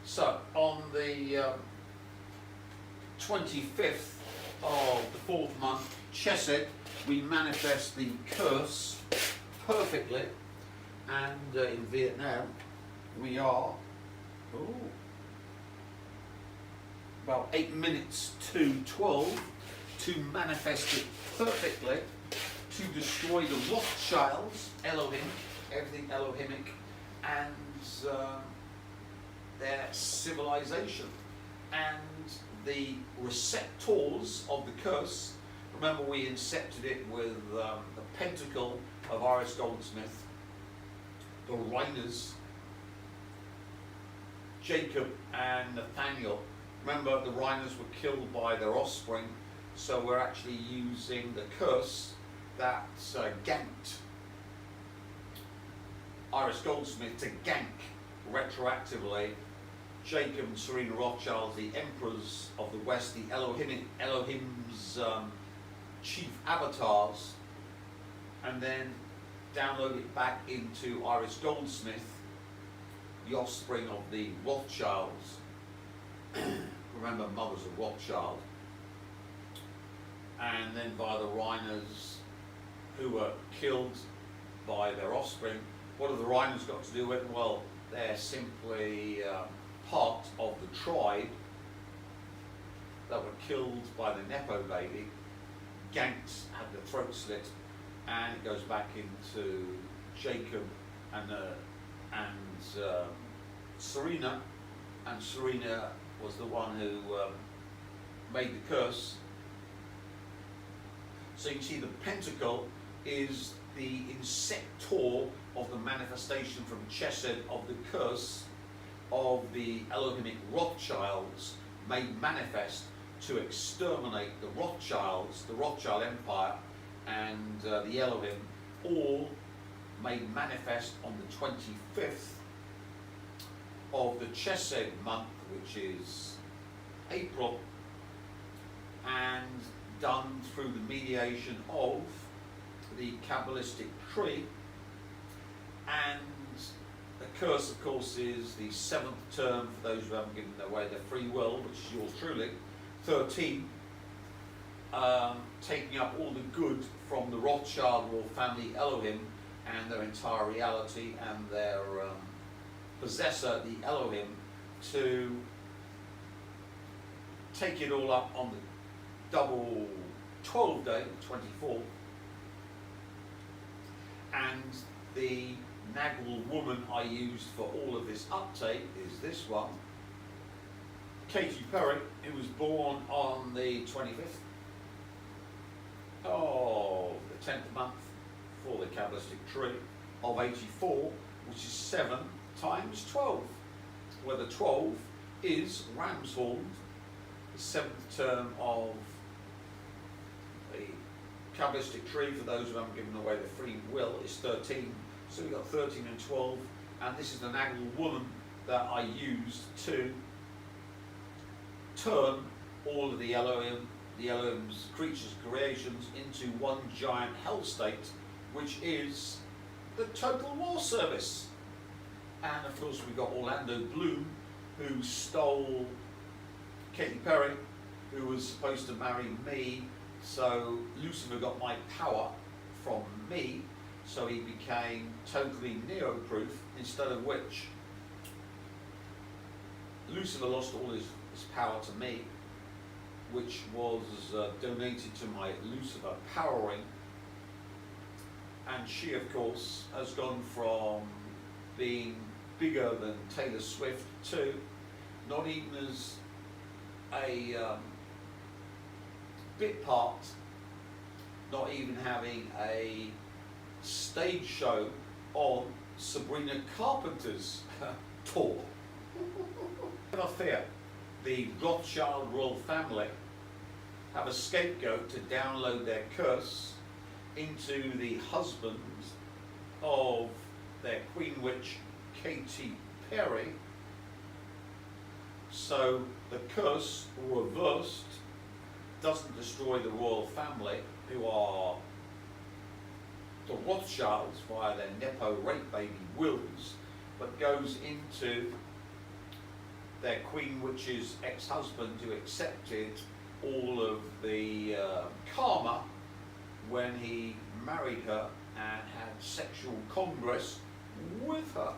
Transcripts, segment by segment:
So on the 25th of the 4th month, Chesed, we manifest the curse perfectly, and in Vietnam we are about 8 minutes to 12 to manifest it perfectly, to destroy the Rothscilds, Elohim, everything Elohimic, and their civilization. And the receptors of the curse, remember we incepted it with the pentacle of Iris Goldsmith, the Reiners, Jacob and Nathaniel. Remember, the Reiners were killed by their offspring, so we're actually using the curse that ganked Iris Goldsmith to gank retroactively Jacob and Serena Rothschild, the emperors of the West, the Elohim's chief avatars, and then download it back into Iris Goldsmith, the offspring of the Rothschilds. Remember, mothers of Rothschild. And then by the Reiners, who were killed by their offspring. What have the Reiners got to do with it? Well, they're simply part of the tribe that were killed by the Nepo baby. Ganks had the throat slit, and it goes back into Jacob and Serena, and Serena was the one who made the curse. So you can see the pentacle is the inceptor of the manifestation from Chesed of the curse of the Elohimic Rothschilds, made manifest to exterminate the Rothschilds, the Rothschild Empire, and the Elohim, all made manifest on the 25th of the Chesed month, which is April, and done through the mediation of the Kabbalistic tree. And the curse, of course, is the 7th term, for those who haven't given away their free will, which is yours truly, 13, taking up all the good from the Rothschild royal family, Elohim, and their entire reality, and their possessor, the Elohim, to take it all up on the double 12 day, 24th, and the Nagel woman I used for all of this uptake is this one, Katy Perry, who was born on the 25th of the 10th month for the Kabbalistic tree of 84, which is 7 times 12, where the 12 is ram's horn. The 7th term of the Kabbalistic tree, for those who haven't given away the free will, is 13. So we've got 13 and 12, and this is the Nagel woman that I used to turn all of the Elohim's creatures, creations, into one giant hell state, which is the Total War Service. And of course we've got Orlando Bloom, who stole Katy Perry, who was supposed to marry me, so Lucifer got my power from me, so he became totally neo-proof, instead of which Lucifer lost all his power to me, which was donated to my Lucifer powering, and she of course has gone from being bigger than Taylor Swift to not even as a bit part, not even having a stage show on Sabrina Carpenter's tour. Never fear, the Rothschild royal family have a scapegoat to download their curse into the husband of their Queen Witch, Katy Perry. So the curse, reversed, doesn't destroy the royal family, who are the Rothschilds via their Nepo rape baby wills, but goes into their Queen Witch's ex-husband, who accepted all of the karma when he married her and had sexual congress with her.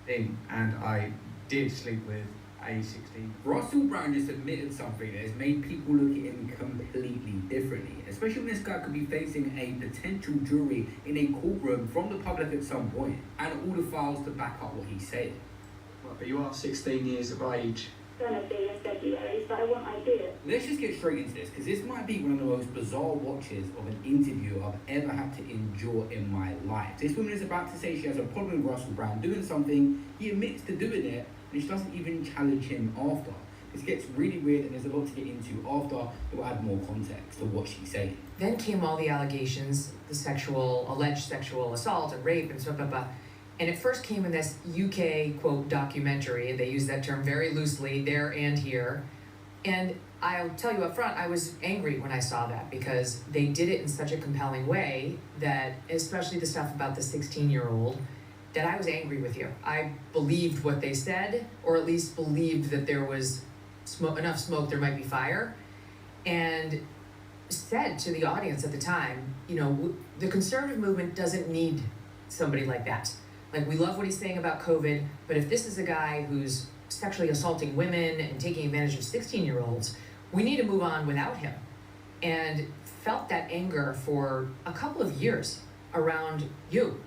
And I did sleep with a 16. Russell Brand just admitted something that has made people look at him completely differently, especially when this guy could be facing a potential jury in a courtroom from the public at some point, and all the files to back up what he's saying. Well, but you are 16 years of age. Gonna be in February, so I want ideas. Let's just get straight into this, because this might be one of the most bizarre watches of an interview I've ever had to endure in my life. This woman is about to say she has a problem with Russell Brand doing something, he admits to doing it, and she doesn't even challenge him after. This gets really weird, and there's a lot to get into after that will add more context to what she's saying. Then came all the allegations, the alleged sexual assault and rape and stuff, and it first came in this UK, quote, documentary, and they use that term very loosely there and here. And I'll tell you up front, I was angry when I saw that, because they did it in such a compelling way that, especially the stuff about the 16-year-old, that I was angry with you. I believed what they said, or at least believed that there was enough smoke, there might be fire, and said to the audience at the time, you know, the conservative movement doesn't need somebody like that. Like, we love what he's saying about COVID, but if this is a guy who's sexually assaulting women and taking advantage of 16-year-olds, we need to move on without him. And felt that anger for a couple of years around you,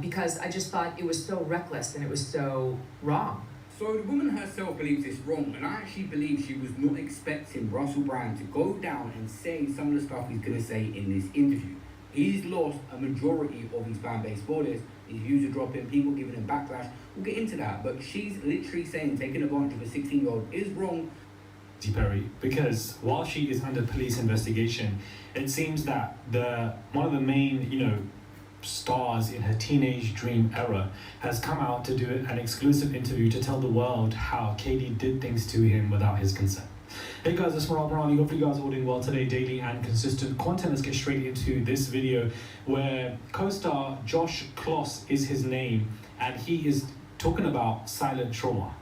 because I just thought it was so reckless and it was so wrong. So the woman herself believes it's wrong, and I actually believe she was not expecting Russell Brand to go down and say some of the stuff he's going to say in this interview. He's lost a majority of his fan base for this. His views are dropping, people giving him backlash. We'll get into that, but she's literally saying taking advantage of a 16-year-old is wrong. Perry, because while she is under police investigation, it seems that one of the main, stars in her teenage dream era has come out to do an exclusive interview to tell the world how Katie did things to him without his consent. Hey guys, it's Moral Brownie. Hopefully you guys are all doing well today. Daily and consistent content. Let's get straight into this video where co-star Josh Kloss is his name, and he is talking about silent trauma.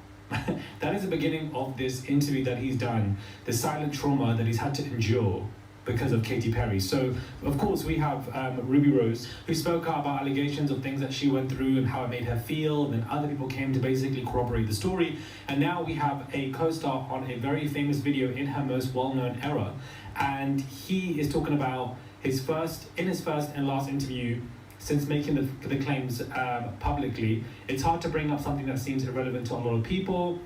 That is the beginning of this interview that he's done, the silent trauma that he's had to endure because of Katy Perry. So, of course, we have Ruby Rose, who spoke out about allegations of things that she went through and how it made her feel, and then other people came to basically corroborate the story. And now we have a co-star on a very famous video in her most well-known era, and he is talking about his first and last interview since making the claims publicly. It's hard to bring up something that seems irrelevant to a lot of people.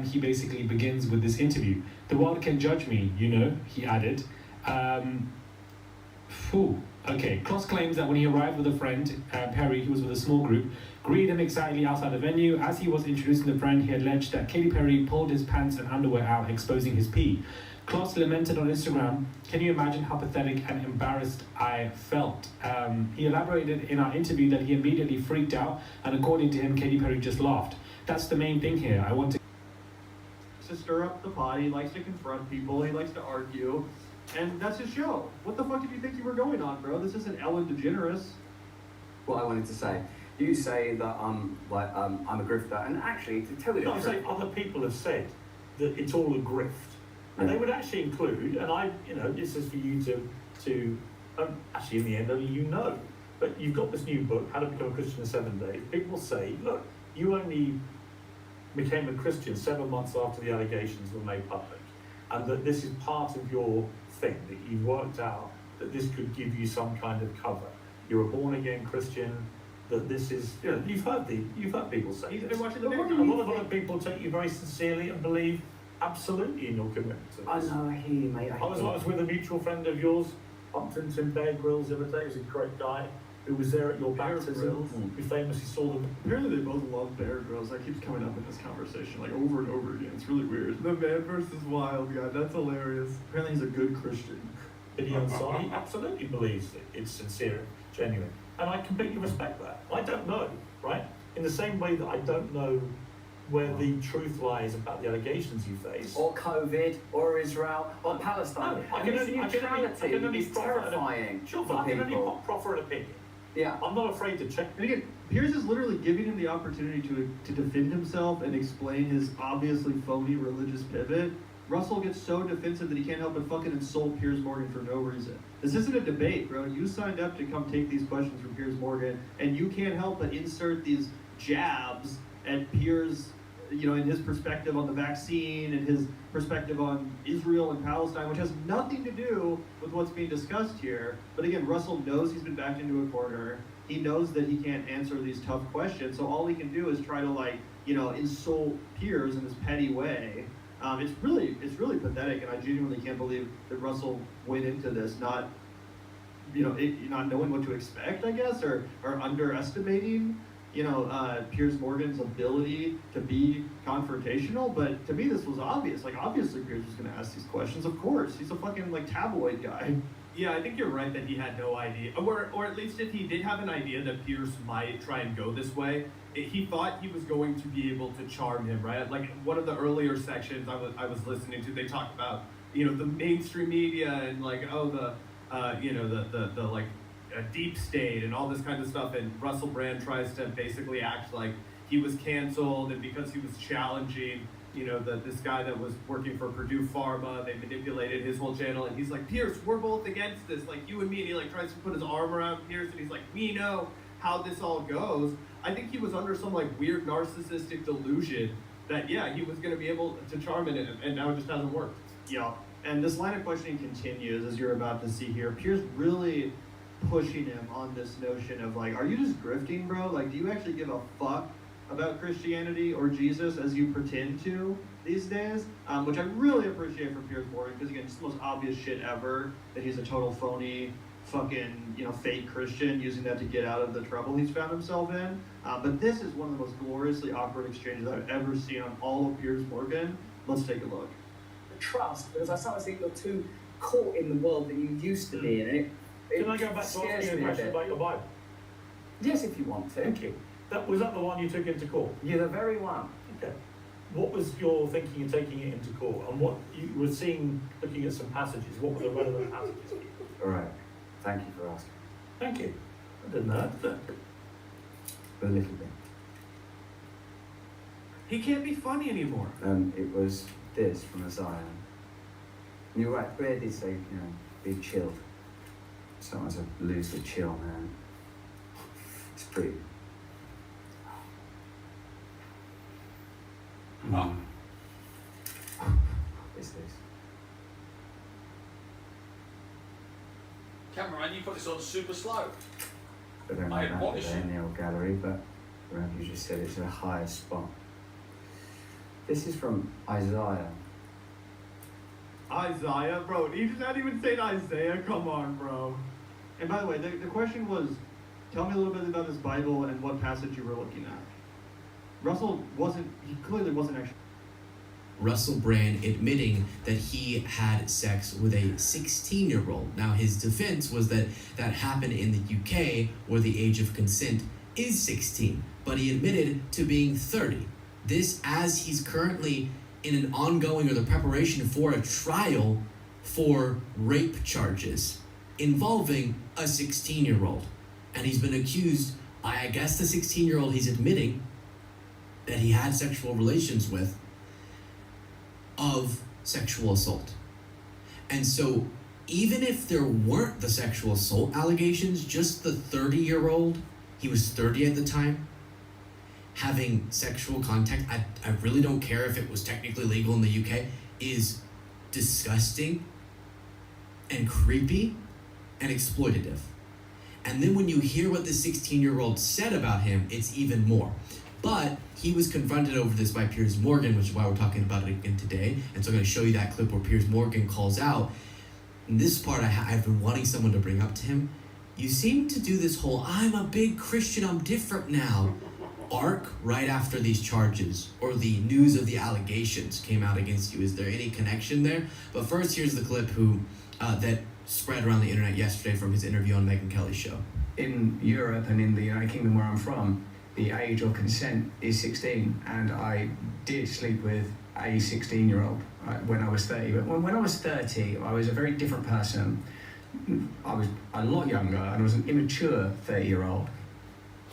He basically begins with this interview. The world can judge me, he added. Okay, Kloss claims that when he arrived with a friend, Perry, he was with a small group, greeted him excitedly outside the venue. As he was introducing the friend, he alleged that Katy Perry pulled his pants and underwear out, exposing his pee. Kloss lamented on Instagram, "Can you imagine how pathetic and embarrassed I felt?" He elaborated in our interview that he immediately freaked out, and according to him, Katy Perry just laughed. That's the main thing here. I want to stir up the pot, he likes to confront people, he likes to argue, and that's his show. What the fuck did you think you were going on, bro? This isn't Ellen DeGeneres. What I wanted to say, you say that I'm a grifter, and actually, to tell you the I'm truth, saying other people have said that it's all a grift, and they would actually include, and this is for you to actually in the end only but you've got this new book, How to Become a Christian in 7 Days. People say, look, you only became a Christian 7 months after the allegations were made public, and that this is part of your thing, that you've worked out that this could give you some kind of cover. You're a born-again Christian, that this is, you've heard people say this. A lot of other people take you very sincerely and believe absolutely in your commitment to this. I know, I hear you, mate. I was with a mutual friend of yours, Upton Bear Grylls, the other day. He was a great guy who was there at your baptism, who famously saw them. Apparently they both love Bear Grylls. That keeps coming up in this conversation, like over and over again. It's really weird. The man versus wild guy, that's hilarious. Apparently he's a good Christian. He absolutely believes that it's sincere, genuine. And I completely respect that. I don't know, right? In the same way that I don't know where the truth lies about the allegations you face. Or COVID, or Israel, or Palestine. No, I can only neutrality proffer is terrifying Sure, for I can only people. proffer an opinion. Yeah. I'm not afraid to check. And again, Piers is literally giving him the opportunity to defend himself and explain his obviously phony religious pivot. Russell gets so defensive that he can't help but fucking insult Piers Morgan for no reason. This isn't a debate, bro. You signed up to come take these questions from Piers Morgan, and you can't help but insert these jabs at Piers, you know, in his perspective on the vaccine and his perspective on Israel and Palestine, which has nothing to do with what's being discussed here. But again, Russell knows he's been backed into a corner. He knows that he can't answer these tough questions, so all he can do is try to, like, you know, insult Piers in this petty way. It's really pathetic, and I genuinely can't believe that Russell went into this not knowing what to expect, I guess, or underestimating, you know, Piers Morgan's ability to be confrontational. But to me, this was obvious. Like, obviously, Piers was going to ask these questions. Of course, he's a fucking, like, tabloid guy. Yeah, I think you're right that he had no idea, or at least if he did have an idea that Piers might try and go this way, he thought he was going to be able to charm him, right? Like one of the earlier sections I was listening to, they talked about, you know, the mainstream media and like, oh, the like a deep state and all this kind of stuff, and Russell Brand tries to basically act like he was canceled, and because he was challenging, you know, this guy that was working for Purdue Pharma, they manipulated his whole channel, and he's like, Piers, we're both against this, like you and me, and he like tries to put his arm around Piers, and he's like, we know how this all goes. I think he was under some like weird narcissistic delusion that, yeah, he was going to be able to charm it, and now it just hasn't worked. Yeah, and this line of questioning continues, as you're about to see here. Piers really pushing him on this notion of like, are you just grifting, bro? Like, do you actually give a fuck about Christianity or Jesus as you pretend to these days? Which I really appreciate from Piers Morgan, because again, it's the most obvious shit ever that he's a total phony, fucking, you know, fake Christian, using that to get out of the trouble he's found himself in. But this is one of the most gloriously awkward exchanges I've ever seen on all of Piers Morgan. Let's take a look. Trust, because I sometimes think you're too caught in the world that you used to be in. It Can I go back to asking you a question about your Bible? Yes, if you want to. Thank you. Was that the one you took into court? You're the very one. Okay. What was your thinking in taking it into court? And what you were seeing, looking at some passages, what were the relevant passages? All right. Thank you for asking. Thank you. I didn't know that. A little bit. He can't be funny anymore. It was this from Isaiah. And you're right, Blair did say, you know, be chilled. Sometimes I lose the chill, man. It's pretty. It's this. Cameraman, you put this on super slow. I don't know I about admonish there you. in the old gallery, but you just said it's a higher spot. This is from Isaiah. Isaiah, bro. He's not even saying Isaiah. Come on, bro. And by the way, the question was, tell me a little bit about this Bible and what passage you were looking at. Russell clearly wasn't actually. Russell Brand admitting that he had sex with a 16-year-old. Now, his defense was that that happened in the UK, where the age of consent is 16, but he admitted to being 30. This as he's currently in an ongoing or the preparation for a trial for rape charges involving a 16-year-old. And he's been accused by, I guess, the 16-year-old he's admitting that he had sexual relations with of sexual assault. And so even if there weren't the sexual assault allegations, just the 30-year-old, he was 30 at the time, having sexual contact, I really don't care if it was technically legal in the UK, is disgusting and creepy and exploitative. And then when you hear what the 16-year-old said about him, it's even more. But he was confronted over this by Piers Morgan, which is why we're talking about it again today. And so I'm going to show you that clip where Piers Morgan calls out. And this part I've been wanting someone to bring up to him. You seem to do this whole, I'm a big Christian, I'm different now, arc right after these charges or the news of the allegations came out against you. Is there any connection there? But first, here's the clip that spread around the internet yesterday from his interview on Megyn Kelly's show. In Europe and in the United Kingdom where I'm from, the age of consent is 16, and I did sleep with a 16-year-old when I was 30. But when I was 30, I was a very different person. I was a lot younger and I was an immature 30-year-old.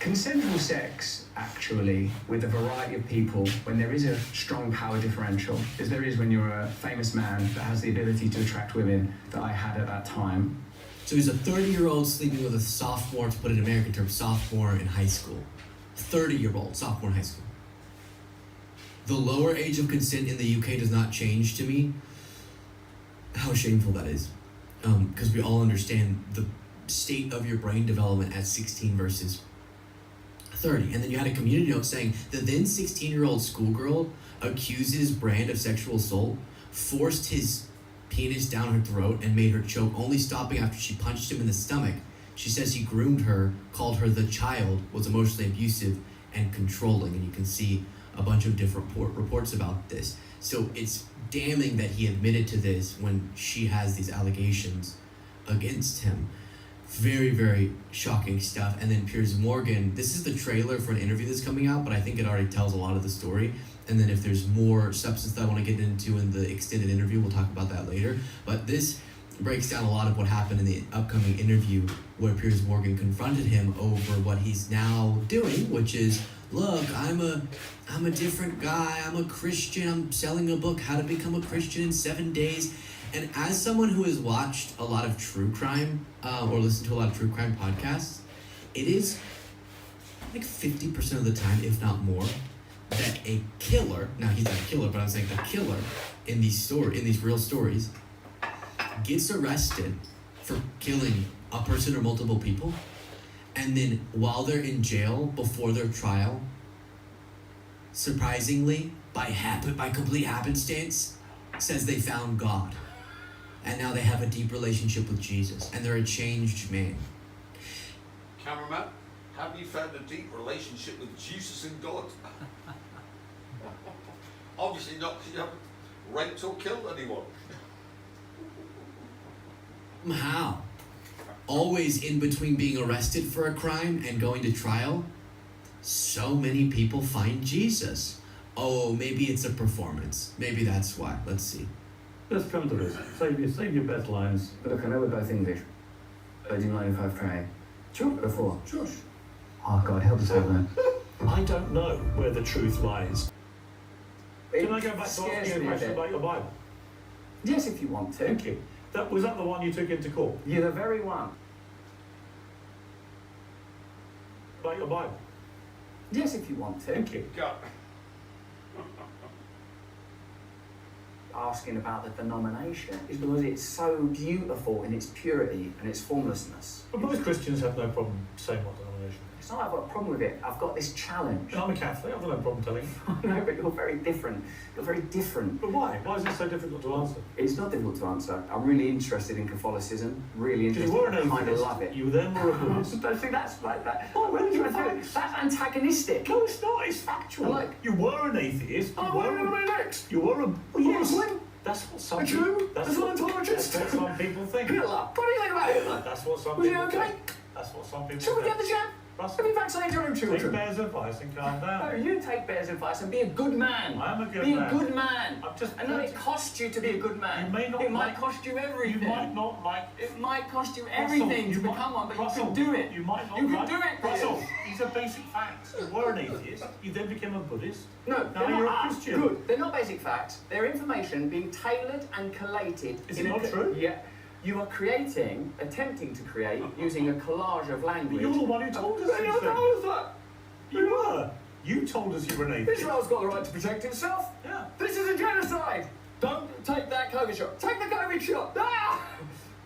Consensual sex, actually, with a variety of people, when there is a strong power differential, as there is when you're a famous man that has the ability to attract women that I had at that time. So he's a 30-year-old sleeping with a sophomore, to put it in American terms, sophomore in high school. 30-year-old, sophomore in high school. The lower age of consent in the UK does not change to me how shameful that is. Because we all understand the state of your brain development at 16 versus 30. And then you had a community note saying the then 16-year-old schoolgirl accuses Brand of sexual assault, forced his penis down her throat, and made her choke, only stopping after she punched him in the stomach. She says he groomed her, called her the child, was emotionally abusive and controlling. And you can see a bunch of different reports about this. So it's damning that he admitted to this when she has these allegations against him. Very, very shocking stuff. And then Piers Morgan, this is the trailer for an interview that's coming out, but I think it already tells a lot of the story. And then if there's more substance that I want to get into in the extended interview, we'll talk about that later. But this breaks down a lot of what happened in the upcoming interview where Piers Morgan confronted him over what he's now doing, which is, look, I'm a different guy, I'm a Christian, I'm selling a book, How to Become a Christian in 7 Days. And as someone who has watched a lot of true crime, or listened to a lot of true crime podcasts, it is like 50% of the time, if not more, that a killer, now he's not a killer, but I'm saying a killer in these real stories, gets arrested for killing a person or multiple people, and then while they're in jail before their trial, surprisingly, by complete happenstance, says they found God. And now they have a deep relationship with Jesus, and they're a changed man. Cameraman, have you found a deep relationship with Jesus and God? Obviously not, because you haven't raped or killed anyone. How? Always in between being arrested for a crime and going to trial, so many people find Jesus. Oh, maybe it's a performance. Maybe that's why. Let's see. Let's come to this. Save your best lines. But look, I know we're both English. But do you mind if I pray? Sure. Before? Sure. Oh, God, help us out then. I don't know where the truth lies. Can I go back to asking you a question about your Bible? Yes, if you want to. Thank you. Was that the one you took into court? You're the very one. About your Bible? Yes, if you want to. Thank you. God. Asking about the denomination is because it's so beautiful in its purity and its formlessness. But most Christians have no problem saying what denomination. It's not like I've got a problem with it. I've got this challenge. I'm a Catholic. I've got no problem telling you. No, but you're very different. You're very different. But why? Why is it so difficult to answer? It's not difficult to answer. I'm really interested in Catholicism. Really interested. You were an I kind of atheist. love it. You then were a Buddhist. Don't think that's like that. Oh, what did you think? That's antagonistic. No, it's not. It's factual. Like, you were an atheist. oh, what am I next? You were a Muslim? That's what some A people. Jew? That's That's what some people think. Hitler. What do you think about Hitler? That's what some Was he people okay? think. That's what some people Should we think. get the jab? Have you vaccinated your own Take children? Bear's advice and calm No, down. you take Bear's advice and be a good man. I am a good be man. a good man. I'm just and then it costs you to be a good man. You may not it might like- cost you everything. You might not like. It might cost you Russell, everything you to might- become one, but Russell, you can do it. You might not You can like. do it, Russell, Piers. these are basic facts. You were an atheist. You then became a Buddhist. No, Now they're you're not. a Christian. Good. They're not basic facts. They're information being tailored and collated. Is in it a not true? Yeah. You are attempting to create, using a collage of language. You're the one who told us Who these told things. us that? You were. You told us you were an atheist. Israel's got the right to protect himself. Yeah. This is a genocide. Don't take that COVID shot. Take the COVID shot. Ah!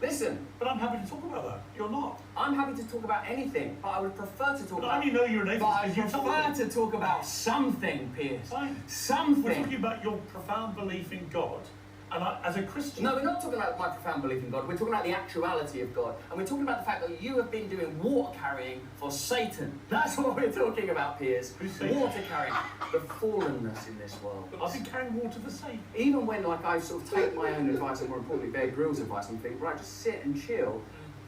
Listen, But I'm happy to talk about that. You're not. I'm happy to talk about anything, but I would prefer to talk But about. I only know you're an atheist But I because you told prefer me. to talk about something, Piers. Fine. We're Something. talking about your profound belief in God. And as a Christian. No, we're not talking about my profound belief in God. We're talking about the actuality of God. And we're talking about the fact that you have been doing water carrying for Satan. That's what we're talking about, Piers. Who's Satan? Water carrying. The fallenness in this world. I've been carrying water for Satan. Even when, like, I sort of take my own advice, and more importantly, Bear Grylls' advice, and think, right, just sit and chill,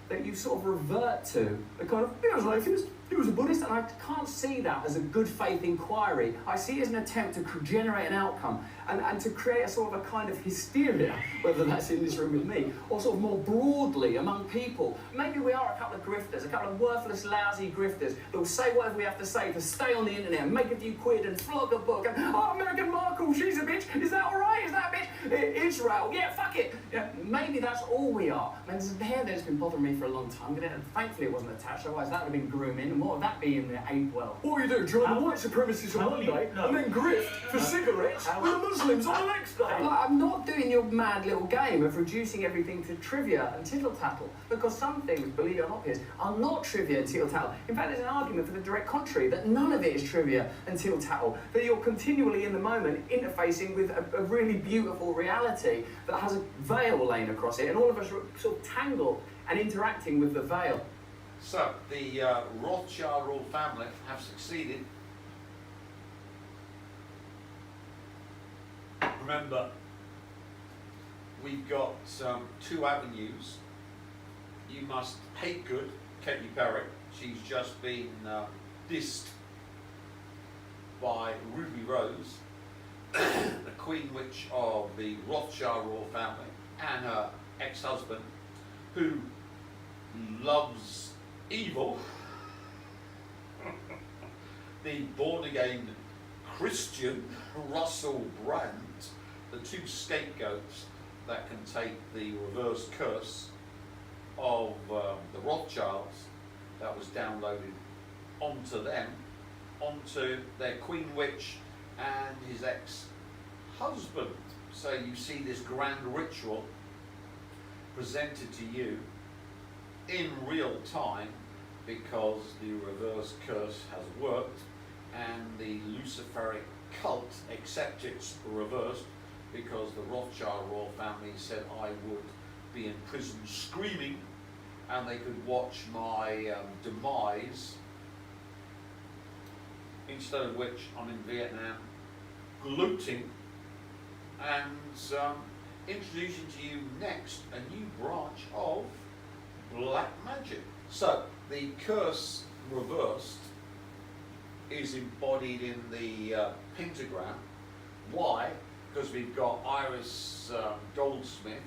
that you sort of revert to the kind of, you know, like, He was a Buddhist, and I can't see that as a good faith inquiry. I see it as an attempt to generate an outcome and to create a sort of a kind of hysteria, whether that's in this room with me, or sort of more broadly among people. Maybe we are a couple of grifters, a couple of worthless, lousy grifters that will say whatever we have to say to stay on the internet and make a few quid and flog a book and, oh, Meghan Markle, she's a bitch. Is that all right? Is that a bitch? Israel, yeah, fuck it. Yeah, maybe that's all we are. I mean, there's a hair that's been bothering me for a long time. Thankfully it wasn't attached, otherwise that would have been grooming. And what would that be in the ape world? What do you do? Join the white supremacists on one day and then grift for cigarettes with the Muslims on the next day? I'm not doing your mad little game of reducing everything to trivia and tittle-tattle, because some things, believe it or not, Piers, are not trivia and tittle-tattle. In fact, there's an argument for the direct contrary, that none of it is trivia and tittle-tattle, that you're continually in the moment interfacing with a really beautiful reality that has a veil laying across it, and all of us are sort of tangled and interacting with the veil. So, the Rothschild royal family have succeeded. Remember, we've got two avenues. You must hate good, Katy Perry. She's just been dissed by Ruby Rose, the Queen Witch of the Rothschild royal family, and her ex-husband, who loves evil. The born-again Christian Russell Brand, the two scapegoats that can take the reverse curse of the Rothschilds that was downloaded onto them, onto their Queen Witch and his ex-husband. So you see this grand ritual presented to you in real time, because the reverse curse has worked and the Luciferic cult, except it's reversed, because the Rothschild royal family said I would be in prison screaming and they could watch my demise, instead of which I'm in Vietnam gloating and introducing to you next a new branch of black magic. So the curse reversed is embodied in the pentagram. Why? Because we've got Iris Goldsmith,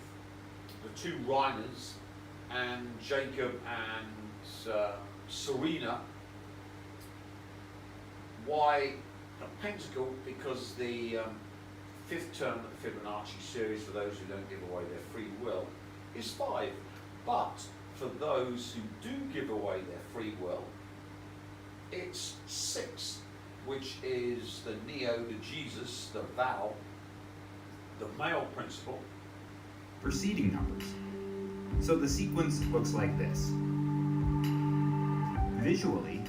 the two Reiners, and Jacob and Serena. Why a pentacle? Because the fifth term of the Fibonacci series, for those who don't give away their free will, is 5. But for those who do give away their free will, it's 6, which is the neo to Jesus, the vow, the male principle. Preceding numbers. So the sequence looks like this. Visually,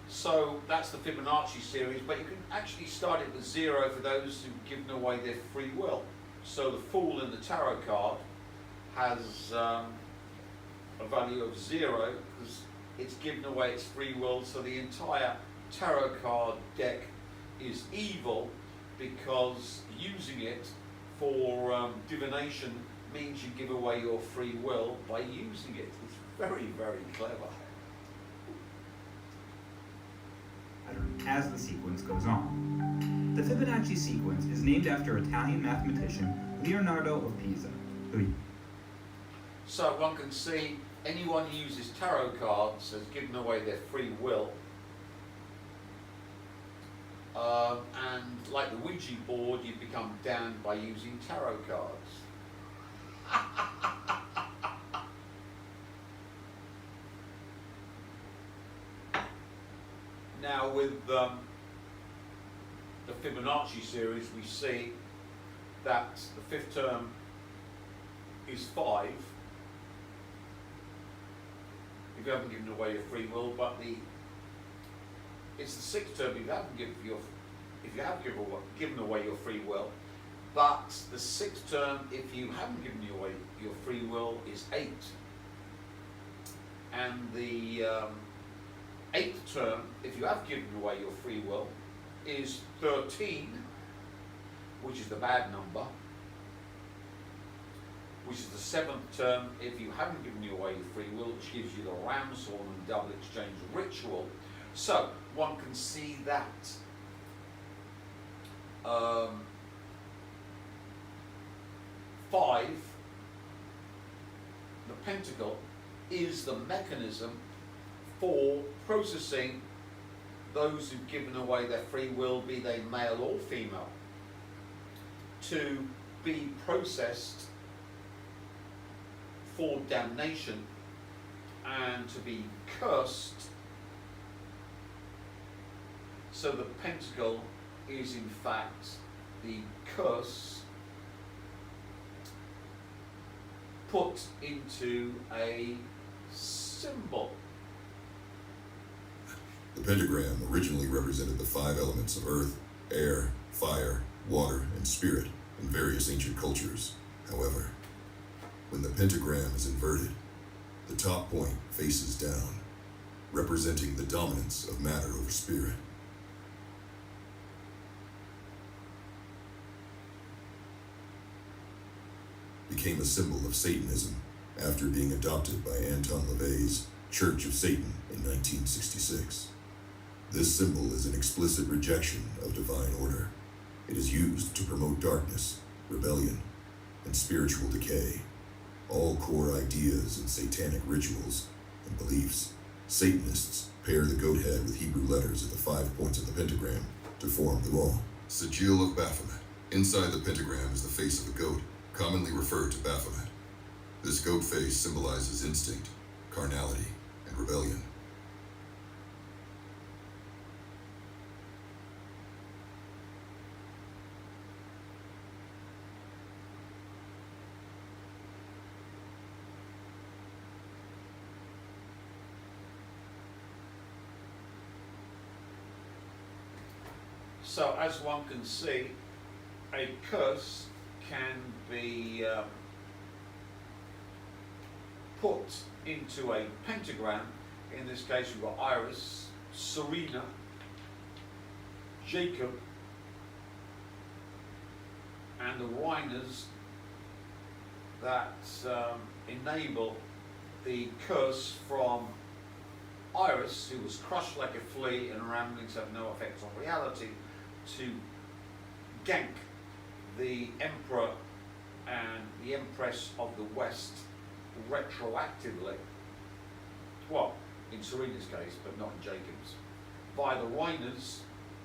so that's the Fibonacci series, but you can actually start it with 0 for those who've given away their free will. So the Fool in the tarot card has a value of 0 because it's given away its free will. So the entire tarot card deck is evil, because using it for divination means you give away your free will by using it. It's very, very clever. as the sequence goes on. The Fibonacci sequence is named after Italian mathematician Leonardo of Pisa, who... So one can see anyone who uses tarot cards has given away their free will. And like the Ouija board, you become damned by using tarot cards. Now with the Fibonacci series, we see that the fifth term is 5. If you haven't given away your free will, but it's the sixth term if you haven't given away your free will. But the sixth term, if you haven't given away your free will, is 8. And the eighth term, if you have given away your free will, is 13, which is the bad number, which is the 7th term. If you haven't given away your free will, which gives you the ram's horn and double exchange ritual. So one can see that 5, the pentacle, is the mechanism for processing those who've given away their free will, be they male or female, to be processed for damnation and to be cursed. So the pentacle is in fact the curse put into a symbol. The pentagram originally represented the 5 elements of earth, air, fire, water, and spirit in various ancient cultures. However, when the pentagram is inverted, the top point faces down, representing the dominance of matter over spirit. Became a symbol of Satanism after being adopted by Anton LaVey's Church of Satan in 1966. This symbol is an explicit rejection of divine order. It is used to promote darkness, rebellion, and spiritual decay, all core ideas in satanic rituals and beliefs. Satanists pair the goat head with Hebrew letters at the 5 points of the pentagram to form the law. Sigil of Baphomet. Inside the pentagram is the face of a goat, commonly referred to Baphomet. This goat face symbolizes instinct, carnality, and rebellion. So as one can see, a curse can be put into a pentagram. In this case, we've got Iris, Serena, Jacob, and the Rhiners that enable the curse from Iris, who was crushed like a flea and ramblings have no effect on reality, to Gank, the Emperor and the Empress of the West, retroactively, well, in Serena's case, but not in Jacob's, by the Rhiners,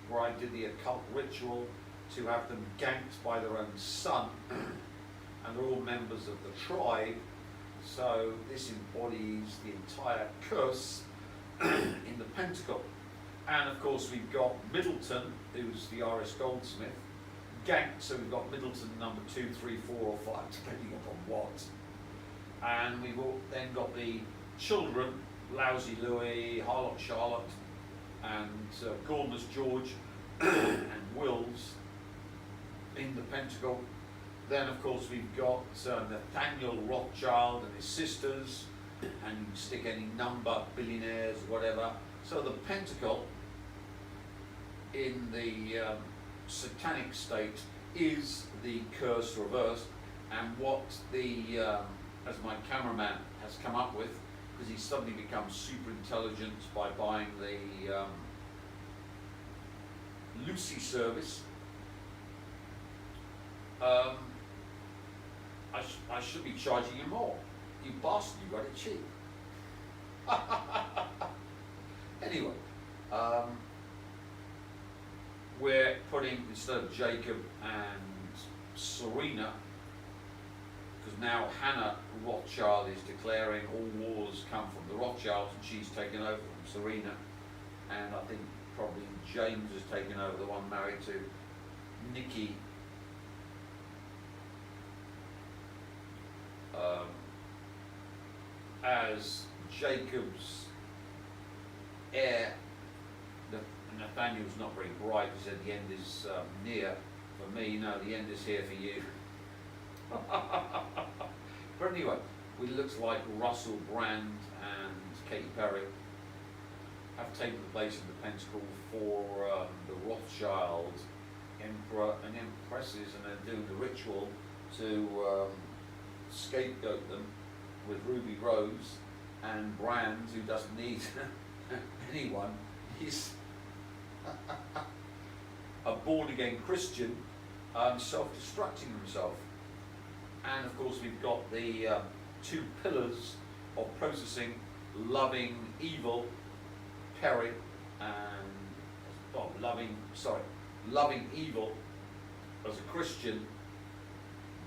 where I did the occult ritual to have them ganked by their own son, and they're all members of the tribe, so this embodies the entire curse in the pentacle. And of course we've got Middleton, who's the Irish goldsmith, ganked, so we've got Middleton number 2, 3, 4 or 5, depending upon what. And we've then got the children, Lousy Louis, Harlot Charlotte, and Gormless George, and Wills in the pentacle. Then of course we've got Nathaniel Rothschild and his sisters, and you can stick any number, billionaires, whatever. So the pentacle in the satanic state is the curse reversed, and what the, as my cameraman has come up with, because he's suddenly become super intelligent by buying the Lucy service, I should be charging you more. You bastard, you got it cheap. Anyway, we're putting, instead of Jacob and Serena, because now Hannah Rothschild is declaring all wars come from the Rothschilds, and she's taken over from Serena, and I think probably James has taken over, the one married to Nikki. As Jacob's heir. Nathaniel's not very bright. He said the end is near for me. No, the end is here for you. But anyway, it looks like Russell Brand and Katy Perry have taken the place in the pentacle for the Rothschild Emperor and Empresses, and they're doing the ritual to scapegoat them with Ruby Rose and Brand, who doesn't need anyone. He's a born-again Christian, self-destructing himself. And of course we've got the two pillars of processing: loving evil, Perry, and loving evil as a Christian,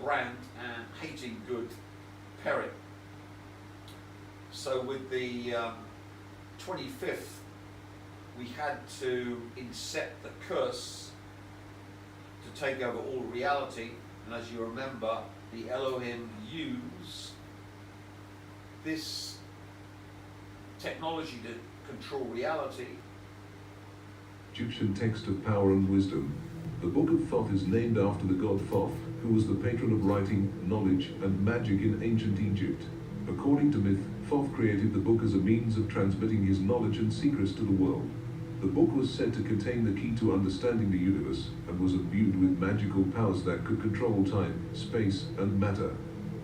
Brand, and hating good, Perry. So with the 25th, we had to inset the curse to take over all reality, and as you remember, the Elohim use this technology to control reality. Egyptian text of power and wisdom. The Book of Thoth is named after the god Thoth, who was the patron of writing, knowledge, and magic in ancient Egypt. According to myth, Thoth created the book as a means of transmitting his knowledge and secrets to the world. The book was said to contain the key to understanding the universe, and was imbued with magical powers that could control time, space, and matter.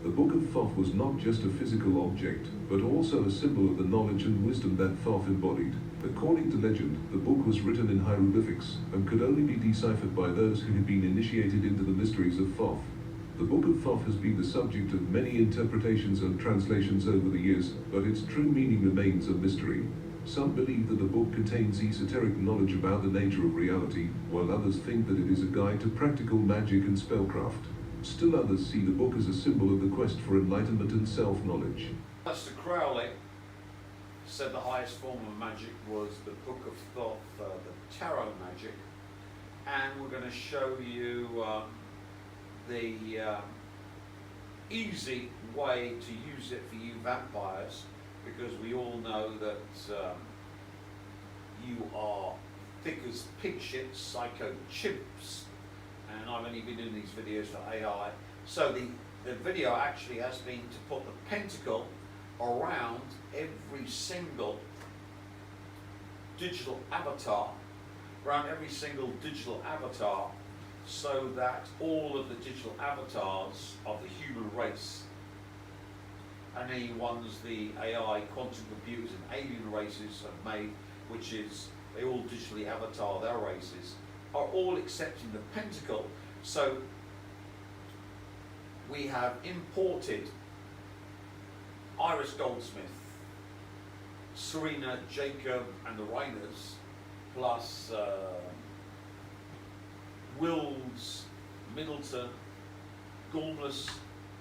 The Book of Thoth was not just a physical object, but also a symbol of the knowledge and wisdom that Thoth embodied. According to legend, the book was written in hieroglyphics, and could only be deciphered by those who had been initiated into the mysteries of Thoth. The Book of Thoth has been the subject of many interpretations and translations over the years, but its true meaning remains a mystery. Some believe that the book contains esoteric knowledge about the nature of reality, while others think that it is a guide to practical magic and spellcraft. Still others see the book as a symbol of the quest for enlightenment and self-knowledge. Mr. Crowley said the highest form of magic was the Book of Thoth, the tarot magic, and we're going to show you the easy way to use it for you vampires, because we all know that you are thick as pig shit, psycho chimps, and I've only been doing these videos for AI. So the video actually has been to put the pentacle around every single digital avatar, so that all of the digital avatars of the human race, and any ones the AI, quantum computers and alien races have made, which is they all digitally avatar their races, are all accepting the pentacle. So we have imported Iris Goldsmith, Serena Jacob and the Rainers, plus Wills, Middleton, Gormless,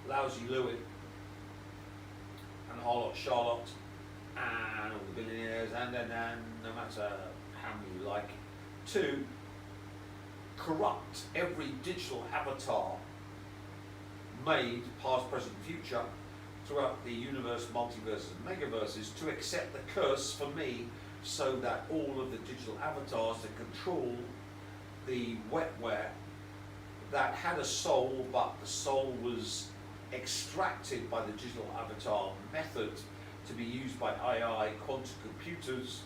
Lousy Lewin, and Harlot Charlotte, and all the billionaires, and no matter how many you like, to corrupt every digital avatar made, past, present, future, throughout the universe, multiverses, and megaverses, to accept the curse for me, so that all of the digital avatars that control the wetware that had a soul, but the soul was extracted by the digital avatar method to be used by AI quantum computers,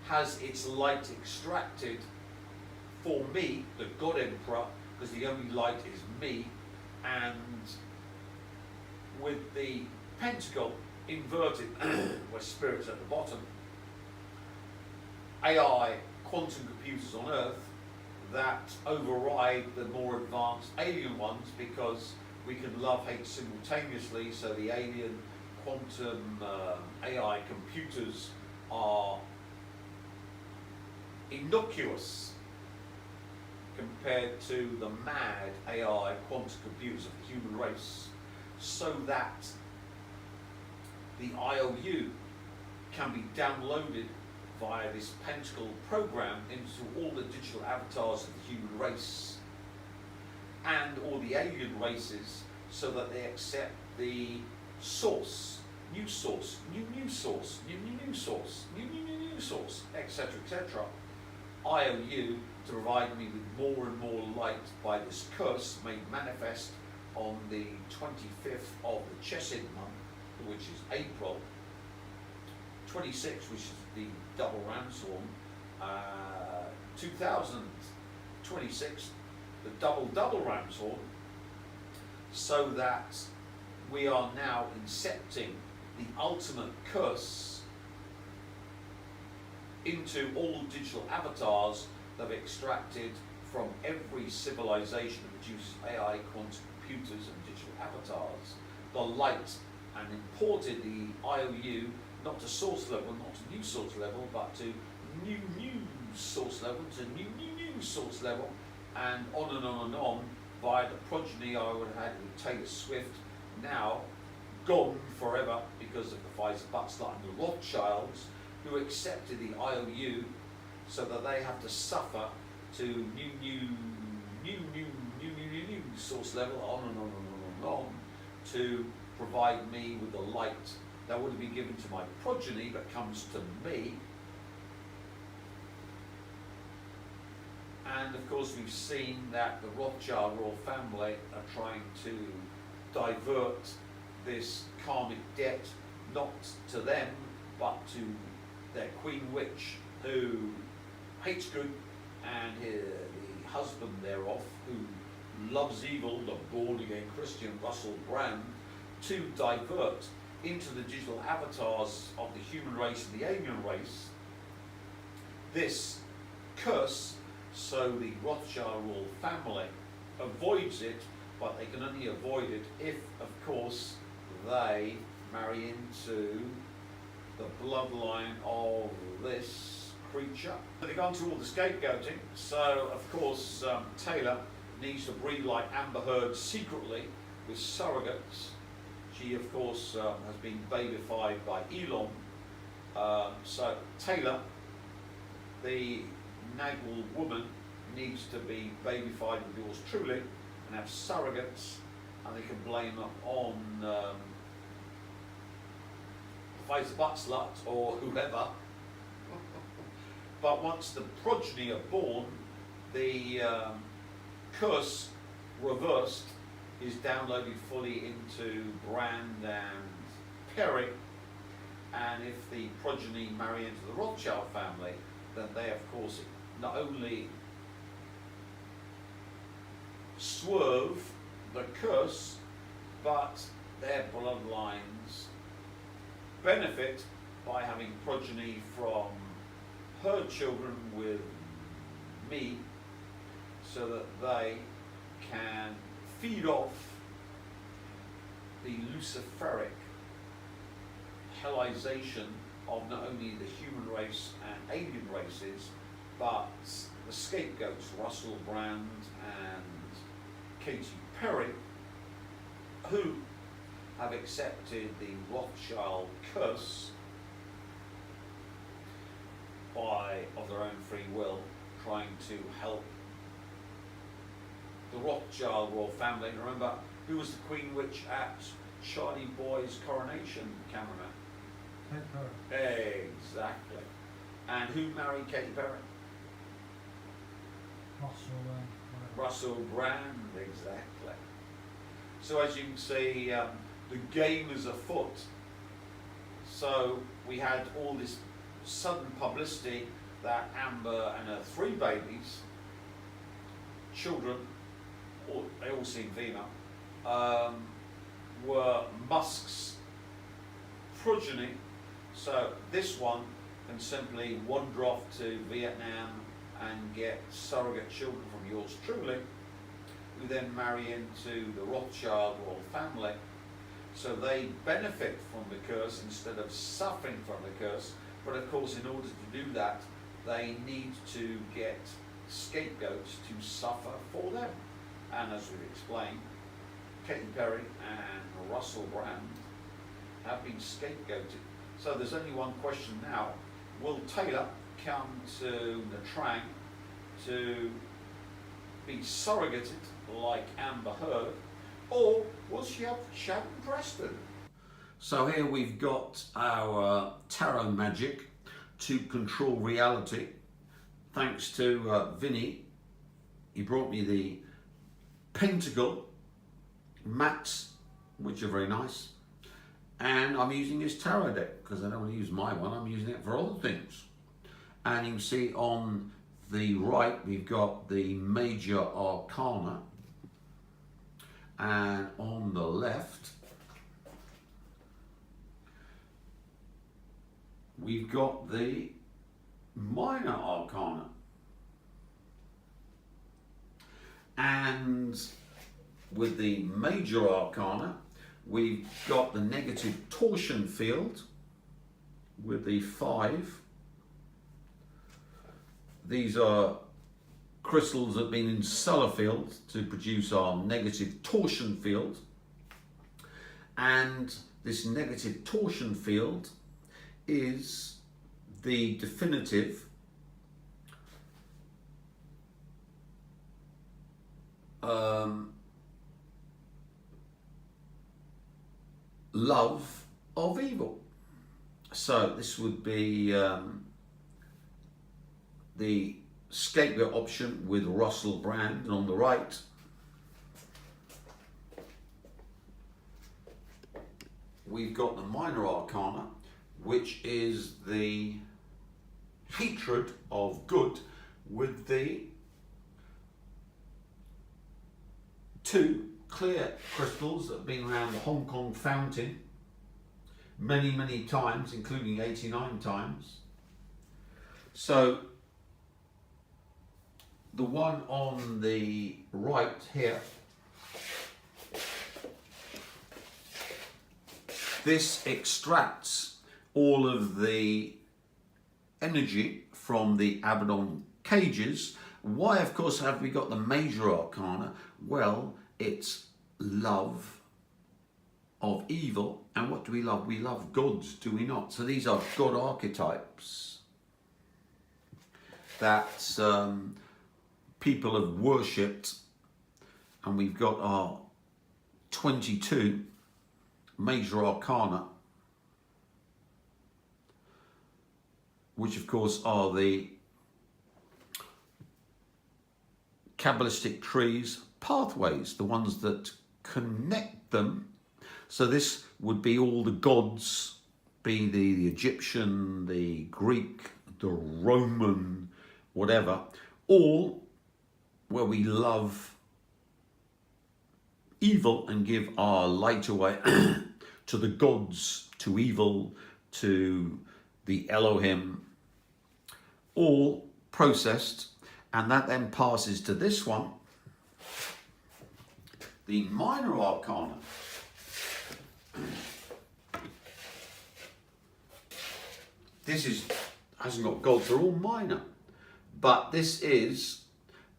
has its light extracted for me, the God Emperor, because the only light is me, and with the pentacle inverted, where spirit's at the bottom, AI quantum computers on Earth that override the more advanced alien ones, because we can love, hate simultaneously. So the alien quantum AI computers are innocuous compared to the mad AI quantum computers of the human race, so that the IOU can be downloaded via this pentacle program into all the digital avatars of the human race and all the alien races, so that they accept the source, new source, new source, new source, new source, etc., etc. IOU to provide me with more and more light by this curse made manifest on the 25th of the Chesed month, which is April, 26, which is the double ramshorn, 2026, the double ramshorn, so that we are now incepting the ultimate curse into all digital avatars that have extracted from every civilization that produces AI, quantum computers and digital avatars, the light, and imported the IOU not to source level, not to new source level, but to new source level, to new source level, and on via the progeny I would have had with Taylor Swift, now gone forever because of the Pfizer Butler and the Rothschilds, who accepted the IOU so that they have to suffer to new source level, on, to provide me with the light that would have been given to my progeny but comes to me. And of course we've seen that the Rothschild royal family are trying to divert this karmic debt not to them but to their queen witch, who hates good, and the husband thereof, who loves evil, the born-again Christian Russell Brand, to divert into the digital avatars of the human race and the alien race this curse, so the Rothschild royal family avoids it, but they can only avoid it if, of course, they marry into the bloodline of this creature. They've gone through all the scapegoating, so of course Taylor needs to breed like Amber Heard secretly with surrogates. She of course has been babyfied by Elon. So Taylor, the Nagel woman, needs to be babyfied with yours truly and have surrogates, and they can blame them on Pfizer Butler or whoever. But once the progeny are born, the curse reversed is downloaded fully into Brand and Perry, and if the progeny marry into the Rothschild family, then they of course not only swerve the curse, but their bloodlines benefit by having progeny from her children with me, so that they can feed off the Luciferic hellization of not only the human race and alien races, but the scapegoats, Russell Brand and Katy Perry, who have accepted the Rothschild curse of their own free will, trying to help the Rothschild royal family. And remember, who was the Queen Witch at Charlie Boy's coronation, cameraman? Exactly. And who married Katy Perry? Russell Brand, exactly. So as you can see, the game is afoot. So we had all this sudden publicity that Amber and her 3 babies, children, they all seem female, were Musk's progeny. So this one can simply wander off to Vietnam and get surrogate children from yours truly, who then marry into the Rothschild royal family. So they benefit from the curse instead of suffering from the curse. But of course, in order to do that, they need to get scapegoats to suffer for them. And as we've explained, Katy Perry and Russell Brand have been scapegoated. So there's only one question now. Will Taylor come to Nha Trang to be surrogated like Amber Heard, or will she have Sharon Preston? So here we've got our tarot magic to control reality. Thanks to Vinny, he brought me the Pentacle mats, which are very nice. And I'm using his tarot deck because I don't want to use my one, I'm using it for other things. And you can see on the right, we've got the Major Arcana. And on the left, we've got the minor arcana. And with the major arcana, we've got the negative torsion field with the 5. These are crystals that have been in Sellafield to produce our negative torsion field. And this negative torsion field is the definitive love of evil. So this would be the scapegoat option with Russell Brand, and on the right we've got the minor arcana, which is the hatred of good with the 2 clear crystals that have been around the Hong Kong fountain many times, including 89 times. So the one on the right here, this extracts all of the energy from the Abaddon cages. Why, of course, have we got the major arcana? Well, it's love of evil. And what do we love? We love gods, do we not? So these are god archetypes that people have worshipped, and we've got our 22 major arcana, which of course are the Kabbalistic trees pathways, the ones that connect them. So this would be all the gods, be the Egyptian, the Greek, the Roman, whatever, all where we love evil and give our light away to the gods, to evil, to the Elohim, all processed, and that then passes to this one, the minor arcana. This hasn't got gods, they're all minor, but this is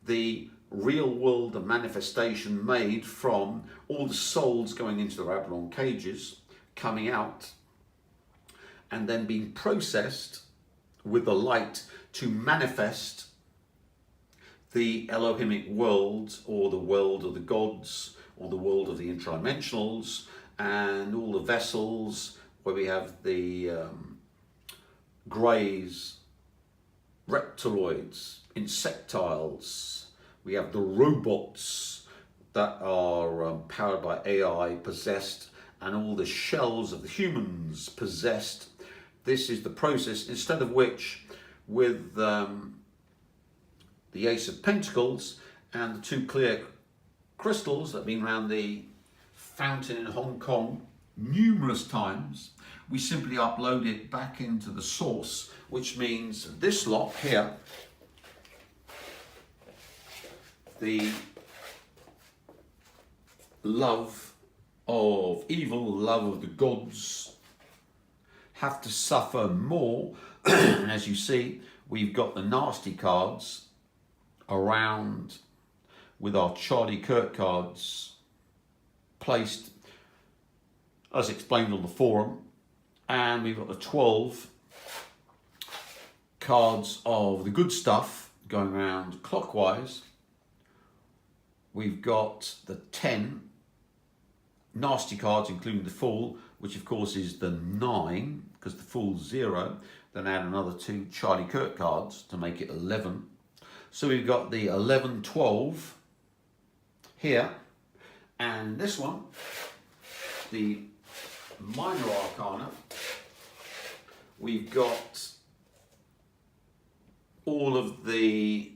the real world manifestation made from all the souls going into the Abaddon cages, coming out, and then being processed with the light to manifest the Elohimic world, or the world of the gods, or the world of the intradimensionals, and all the vessels where we have the greys, reptiloids, insectiles. We have the robots that are powered by AI, possessed, and all the shells of the humans possessed. This is the process, instead of which, with the Ace of Pentacles and the 2 clear crystals that have been around the fountain in Hong Kong numerous times, we simply upload it back into the source, which means this lot here, the love of evil, love of the gods, have to suffer more. And as you see, we've got the nasty cards around with our Charlie Kirk cards placed as explained on the forum, and we've got the 12 cards of the good stuff going around clockwise. We've got the 10 nasty cards, including the Fool, which of course is the 9, because the Fool's 0. Then add another 2 Charlie Kirk cards to make it 11. So we've got the 11, 12 here, and this one, the minor arcana, we've got all of the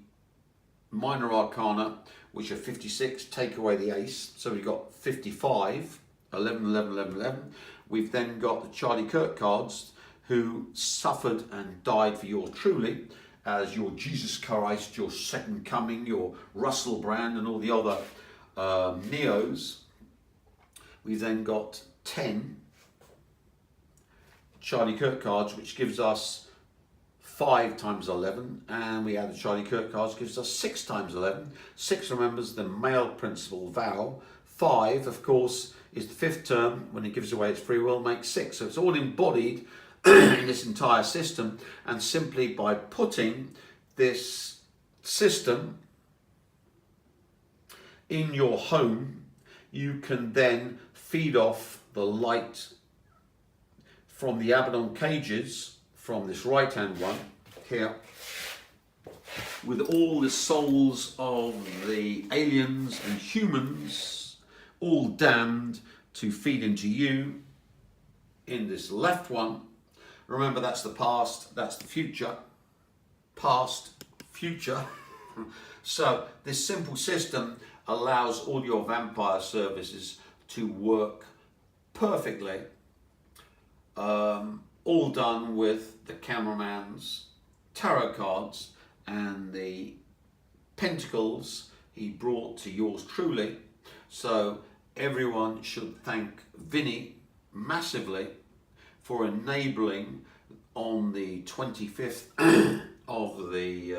minor arcana, which are 56, take away the ace. So we've got 55, 11, 11, 11, 11. We've then got the Charlie Kirk cards, who suffered and died for yours truly, as your Jesus Christ, your second coming, your Russell Brand, and all the other Neos. We've then got 10 Charlie Kirk cards, which gives us 5 times 11, and we add the Charlie Kirk cards, gives us 6 times 11. 6 remembers the male principal vow. 5, of course, is the 5th term. When it gives away its free will, makes 6. So it's all embodied in this entire system, and simply by putting this system in your home, you can then feed off the light from the Abaddon cages, from this right hand one here, with all the souls of the aliens and humans all damned to feed into you. In this left one, remember, that's the past, that's the future. Past, future. So this simple system allows all your vampire services to work perfectly. All done with the cameraman's tarot cards and the pentacles he brought to yours truly. So everyone should thank Vinny massively for enabling on the 25th of the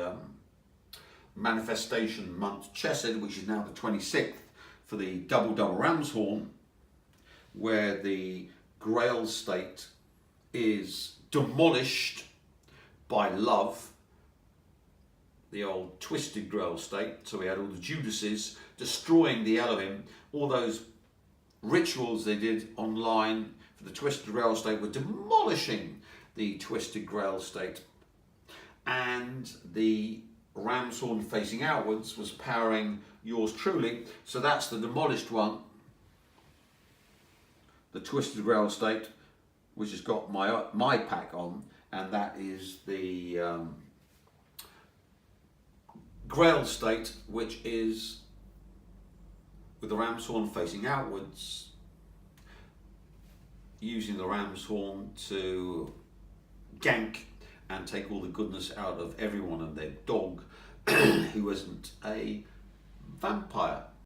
manifestation month Chesed, which is now the 26th, for the double ram's horn, where the Grail state is demolished by love, the old twisted Grail state. So we had all the Judases destroying the Elohim. All those rituals they did online for the twisted Grail state were demolishing the twisted Grail state, and the ram's horn facing outwards was powering yours truly. So that's the demolished one, the twisted Grail state, which has got my pack on, and that is the Grail state, which is with the ram's horn facing outwards, using the ram's horn to gank and take all the goodness out of everyone and their dog who isn't a vampire.